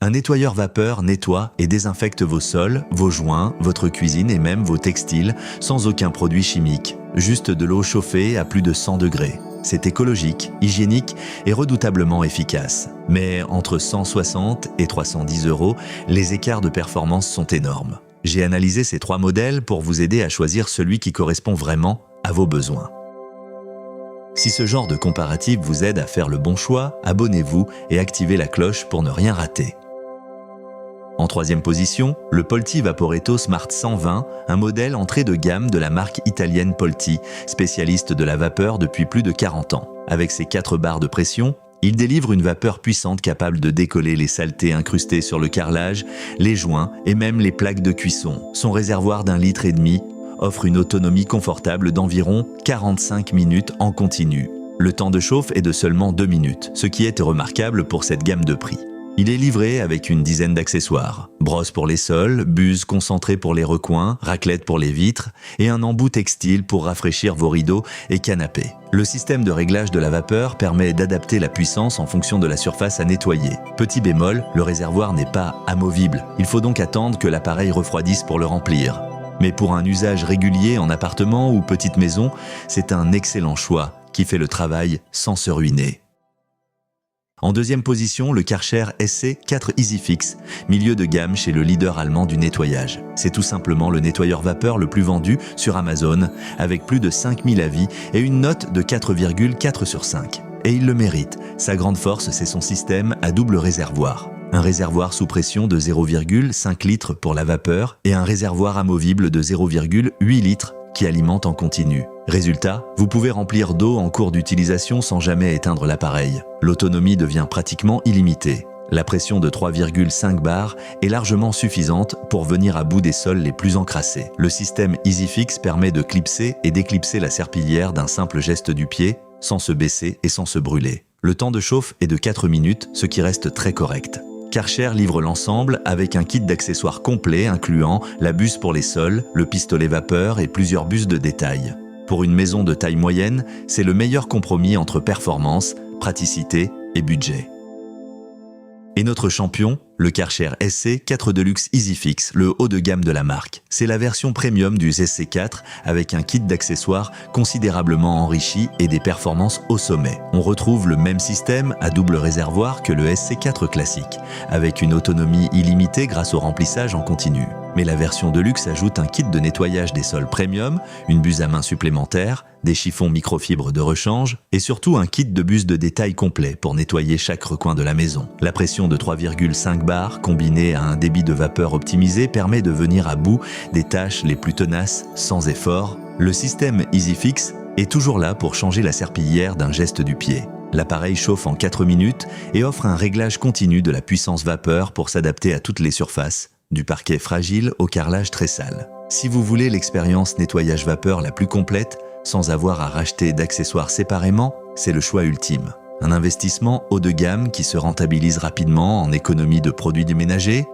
Un nettoyeur vapeur nettoie et désinfecte vos sols, vos joints, votre cuisine et même vos textiles sans aucun produit chimique. Juste de l'eau chauffée à plus de 100 degrés. C'est écologique, hygiénique et redoutablement efficace. Mais entre 160 et 310 €, les écarts de performance sont énormes. J'ai analysé ces 3 modèles pour vous aider à choisir celui qui correspond vraiment à vos besoins. Si ce genre de comparatif vous aide à faire le bon choix, abonnez-vous et activez la cloche pour ne rien rater. En 3e position, le Polti Vaporetto Smart 120, un modèle entrée de gamme de la marque italienne Polti, spécialiste de la vapeur depuis plus de 40 ans. Avec ses 4 barres de pression, il délivre une vapeur puissante capable de décoller les saletés incrustées sur le carrelage, les joints et même les plaques de cuisson. Son réservoir d'1,5 litre offre une autonomie confortable d'environ 45 minutes en continu. Le temps de chauffe est de seulement 2 minutes, ce qui est remarquable pour cette gamme de prix. Il est livré avec une dizaine d'accessoires. Brosse pour les sols, buse concentrée pour les recoins, raclette pour les vitres et un embout textile pour rafraîchir vos rideaux et canapés. Le système de réglage de la vapeur permet d'adapter la puissance en fonction de la surface à nettoyer. Petit bémol, le réservoir n'est pas amovible. Il faut donc attendre que l'appareil refroidisse pour le remplir. Mais pour un usage régulier en appartement ou petite maison, c'est un excellent choix qui fait le travail sans se ruiner. En 2e position, le Karcher SC4 EasyFix, milieu de gamme chez le leader allemand du nettoyage. C'est tout simplement le nettoyeur vapeur le plus vendu sur Amazon, avec plus de 5000 avis et une note de 4,4 sur 5. Et il le mérite. Sa grande force, c'est son système à double réservoir. Un réservoir sous pression de 0,5 litres pour la vapeur et un réservoir amovible de 0,8 litres qui alimente en continu. Résultat, vous pouvez remplir d'eau en cours d'utilisation sans jamais éteindre l'appareil. L'autonomie devient pratiquement illimitée. La pression de 3,5 bars est largement suffisante pour venir à bout des sols les plus encrassés. Le système EasyFix permet de clipser et déclipser la serpillière d'un simple geste du pied, sans se baisser et sans se brûler. Le temps de chauffe est de 4 minutes, ce qui reste très correct. Karcher livre l'ensemble avec un kit d'accessoires complet incluant la buse pour les sols, le pistolet vapeur et plusieurs buses de détail. Pour une maison de taille moyenne, c'est le meilleur compromis entre performance, praticité et budget. Et notre champion, le Karcher SC4 Deluxe EasyFix, le haut de gamme de la marque. C'est la version premium du SC4 avec un kit d'accessoires considérablement enrichi et des performances au sommet. On retrouve le même système à double réservoir que le SC4 classique, avec une autonomie illimitée grâce au remplissage en continu. Mais la version Deluxe ajoute un kit de nettoyage des sols premium, une buse à main supplémentaire, des chiffons microfibres de rechange et surtout un kit de buse de détail complet pour nettoyer chaque recoin de la maison. La pression de 3,5 bars combinée à un débit de vapeur optimisé permet de venir à bout des tâches les plus tenaces sans effort. Le système EasyFix est toujours là pour changer la serpillière d'un geste du pied. L'appareil chauffe en 4 minutes et offre un réglage continu de la puissance vapeur pour s'adapter à toutes les surfaces, du parquet fragile au carrelage très sale. Si vous voulez l'expérience nettoyage vapeur la plus complète, sans avoir à racheter d'accessoires séparément, c'est le choix ultime. Un investissement haut de gamme qui se rentabilise rapidement en économie de produits du ménager.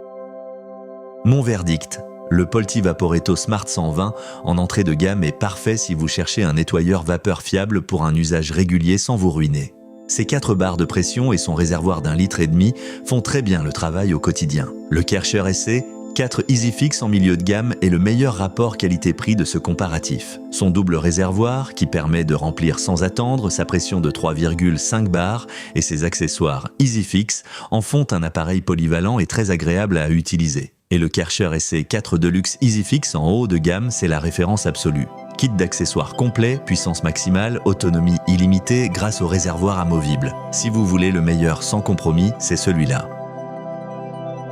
Mon verdict, le Polti Vaporetto Smart 120 en entrée de gamme est parfait si vous cherchez un nettoyeur vapeur fiable pour un usage régulier sans vous ruiner. Ses 4 barres de pression et son réservoir d'1,5 litre font très bien le travail au quotidien. Le Karcher SC4 EasyFix en milieu de gamme est le meilleur rapport qualité-prix de ce comparatif. Son double réservoir, qui permet de remplir sans attendre, sa pression de 3,5 bars et ses accessoires EasyFix en font un appareil polyvalent et très agréable à utiliser. Et le Karcher SC4 Deluxe EasyFix en haut de gamme, c'est la référence absolue. Kit d'accessoires complet, puissance maximale, autonomie illimitée grâce au réservoir amovible. Si vous voulez le meilleur sans compromis, c'est celui-là.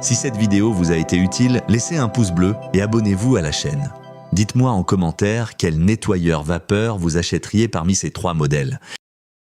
Si cette vidéo vous a été utile, laissez un pouce bleu et abonnez-vous à la chaîne. Dites-moi en commentaire quel nettoyeur vapeur vous achèteriez parmi ces 3 modèles.